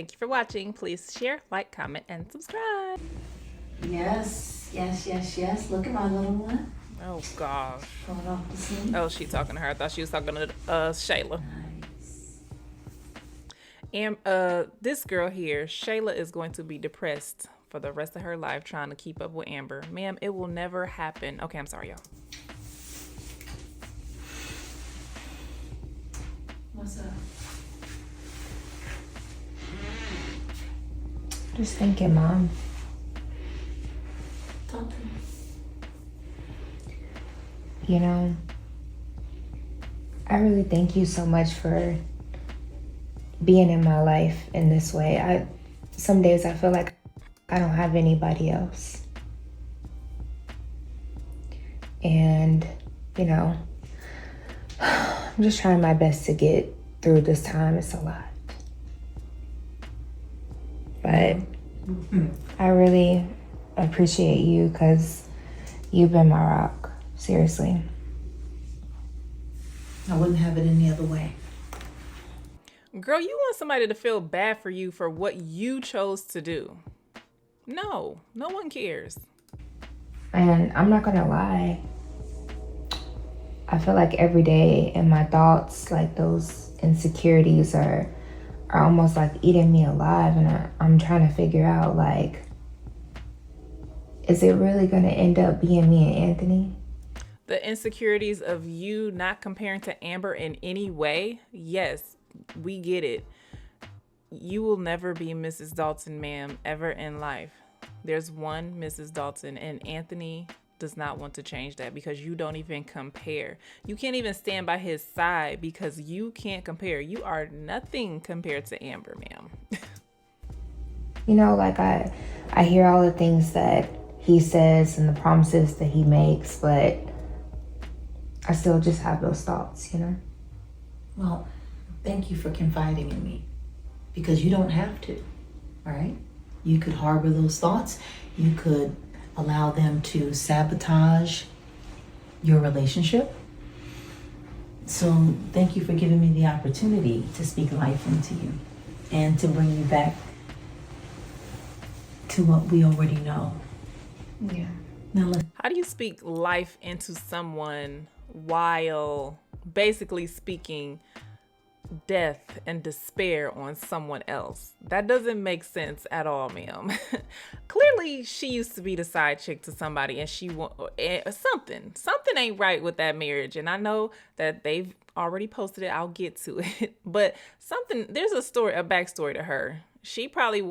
Thank you for watching. Please share, like, comment, and subscribe. Yes, yes, yes, yes. Look at my little one. Oh gosh. Going off to sleep. Oh, she talking to her. I thought she was talking to Shayla. Nice. And this girl here, Shayla, is going to be depressed for the rest of her life trying to keep up with Amber. Ma'am, it will never happen. Okay, I'm sorry, y'all. What's up? Just thinking, Mom. Talk to me. You know, I really thank you so much for being in my life in this way. Some days I feel like I don't have anybody else. And, you know, I'm just trying my best to get through this time. It's a lot. But I really appreciate you because you've been my rock. Seriously. I wouldn't have it any other way. Girl, you want somebody to feel bad for you for what you chose to do. No one cares. And I'm not gonna lie, I feel like every day in my thoughts, like those insecurities are almost like eating me alive, and I'm trying to figure out, like, is it really gonna end up being me and Anthony? The insecurities of you not comparing to Amber in any way, yes, we get it. You will never be Mrs. Dalton, ma'am, ever in life. There's one Mrs. Dalton, and Anthony does not want to change that because you don't even compare. You can't even stand by his side because you can't compare. You are nothing compared to Amber, ma'am. You know, like I hear all the things that he says and the promises that he makes, but I still just have those thoughts, you know? Well, thank you for confiding in me because you don't have to, all right? You could harbor those thoughts. You could allow them to sabotage your relationship. So thank you for giving me the opportunity to speak life into you and to bring you back to what we already know. Yeah. Now let's How do you speak life into someone while basically speaking death and despair on someone else? That doesn't make sense at all, ma'am. Clearly, she used to be the side chick to somebody, and something ain't right with that marriage. And I know that they've already posted it. I'll get to it, but there's a backstory to her. She probably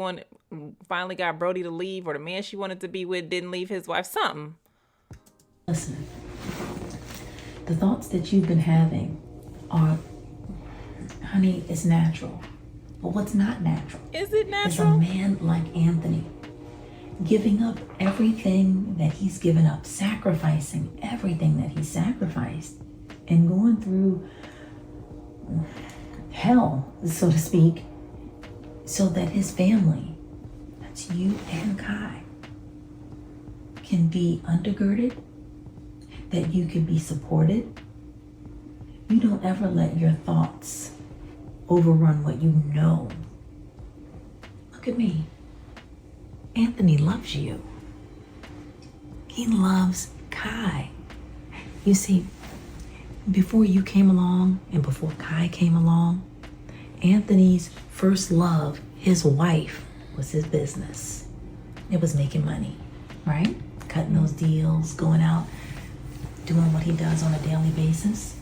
finally got Brody to leave, or the man she wanted to be with didn't leave his wife. Something. listen. The thoughts that you've been having are, honey, it's natural. But what's not natural Is it is a natural? man like Anthony giving up everything that he's given up, sacrificing everything that he sacrificed, and going through hell, so to speak, so that his family, that's you and Kai, can be undergirded, that you can be supported. You don't ever let your thoughts overrun what you know. Look at me. Anthony loves you. He loves Kai. You see, before you came along and before Kai came along, Anthony's first love, his wife, was his business. It was making money, right? Cutting those deals, going out, doing what he does on a daily basis.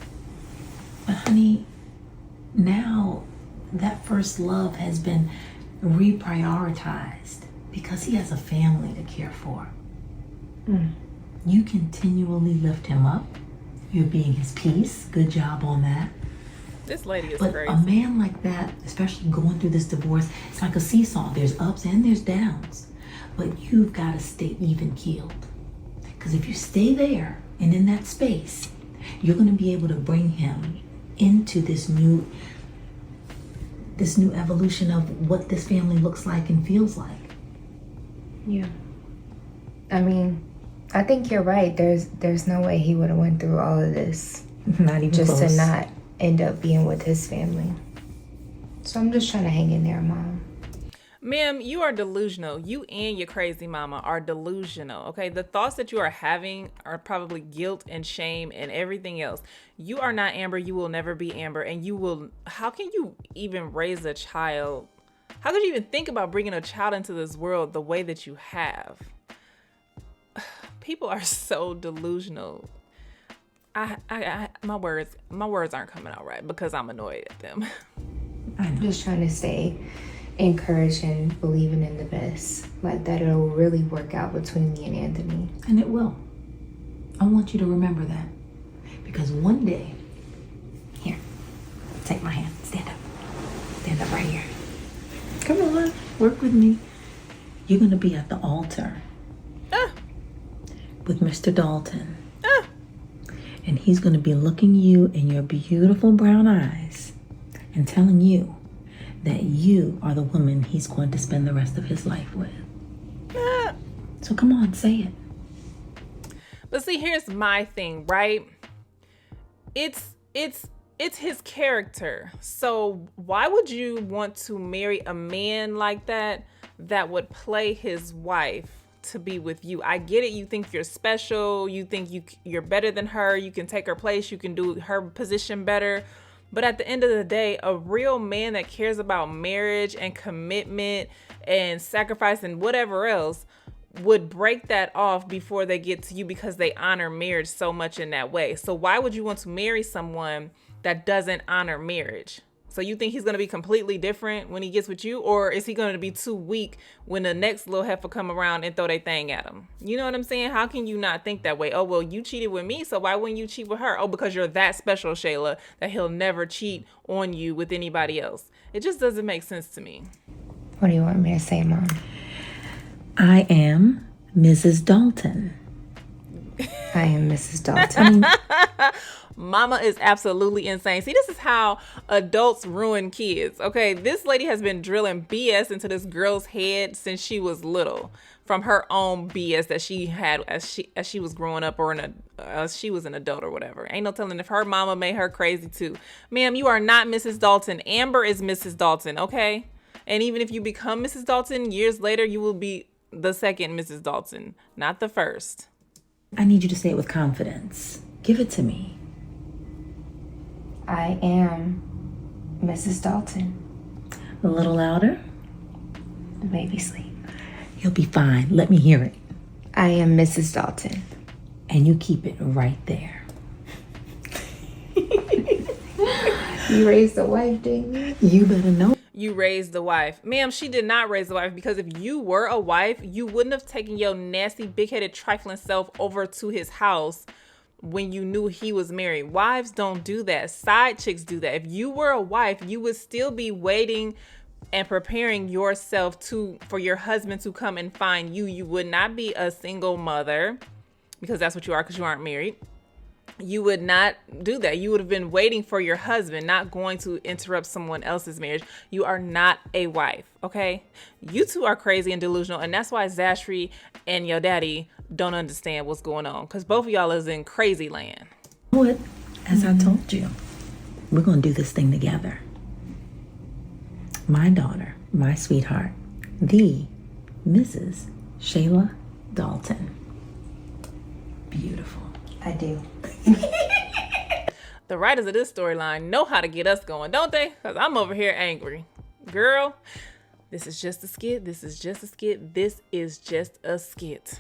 But honey, now that first love has been reprioritized because he has a family to care for. You continually lift him up. You're being his peace. Good job on that. This lady is But crazy. a man like that, especially going through this divorce, it's like a seesaw. There's ups and there's downs. But you've got to stay even keeled. Because if you stay there and in that space, you're going to be able to bring him into this new evolution of what this family looks like and feels like. Yeah. I mean, I think you're right. There's no way he would have went through all of this Not even just close. to not end up being with his family. So I'm just trying to hang in there, Mom. Ma'am, you are delusional. You and your crazy mama are delusional, okay? The thoughts that you are having are probably guilt and shame and everything else. You are not Amber. You will never be Amber. And how can you even raise a child? How could you even think about bringing a child into this world the way that you have? People are so delusional. My words aren't coming out right because I'm annoyed at them. I'm just trying to stay encouraged and believing in the best. Like that it'll really work out between me and Anthony. And it will. I want you to remember that. Because one day, here, take my hand. Stand up. Stand up right here. Come on, work with me. You're going to be at the altar with Mr. Dalton. And he's going to be looking you in your beautiful brown eyes and telling you that you are the woman he's going to spend the rest of his life with. So come on, say it. But see, here's my thing, right? It's his character. So why would you want to marry a man like that would play his wife to be with you? I get it. You think you're special. You think you're better than her. You can take her place. You can do her position better. But at the end of the day, a real man that cares about marriage and commitment and sacrifice and whatever else would break that off before they get to you because they honor marriage so much in that way. So why would you want to marry someone that doesn't honor marriage? So you think he's going to be completely different when he gets with you? Or is he going to be too weak when the next little heifer come around and throw their thing at him? You know what I'm saying? How can you not think that way? Oh, well, you cheated with me, so why wouldn't you cheat with her? Oh, because you're that special, Shayla, that he'll never cheat on you with anybody else. It just doesn't make sense to me. What do you want me to say, Mom? I am Mrs. Dalton. I am Mrs. Dalton. Mama is absolutely insane. See, this is how adults ruin kids. Okay, this lady has been drilling BS into this girl's head since she was little, from her own BS that she had as she was growing up, or as she was an adult or whatever. Ain't no telling if her mama made her crazy too. Ma'am, you are not Mrs. Dalton. Amber is Mrs. Dalton, okay? And even if you become Mrs. Dalton years later, you will be the second Mrs. Dalton, not the first. I need you to say it with confidence. Give it to me. I am Mrs. Dalton. A little louder. The baby sleep. You'll be fine. Let me hear it. I am Mrs. Dalton. And you keep it right there. You raised the wife, didn't you? You better know. You raised the wife. Ma'am, she did not raise the wife, because if you were a wife, you wouldn't have taken your nasty, big-headed, trifling self over to his house when you knew he was married. Wives don't do that. Side chicks do that. If you were a wife, you would still be waiting and preparing yourself for your husband to come and find you. You would not be a single mother, because that's what you are, because you aren't married. You would not do that. You would have been waiting for your husband, not going to interrupt someone else's marriage. You are not a wife, okay? You two are crazy and delusional, and that's why Zashri and your daddy don't understand what's going on, because both of y'all is in crazy land. What? As I told you, we're going to do this thing together. My daughter, my sweetheart, the Mrs. Shayla Dalton. Beautiful. I do. The writers of this storyline know how to get us going, don't they? Because I'm over here angry. Girl, this is just a skit. This is just a skit. This is just a skit.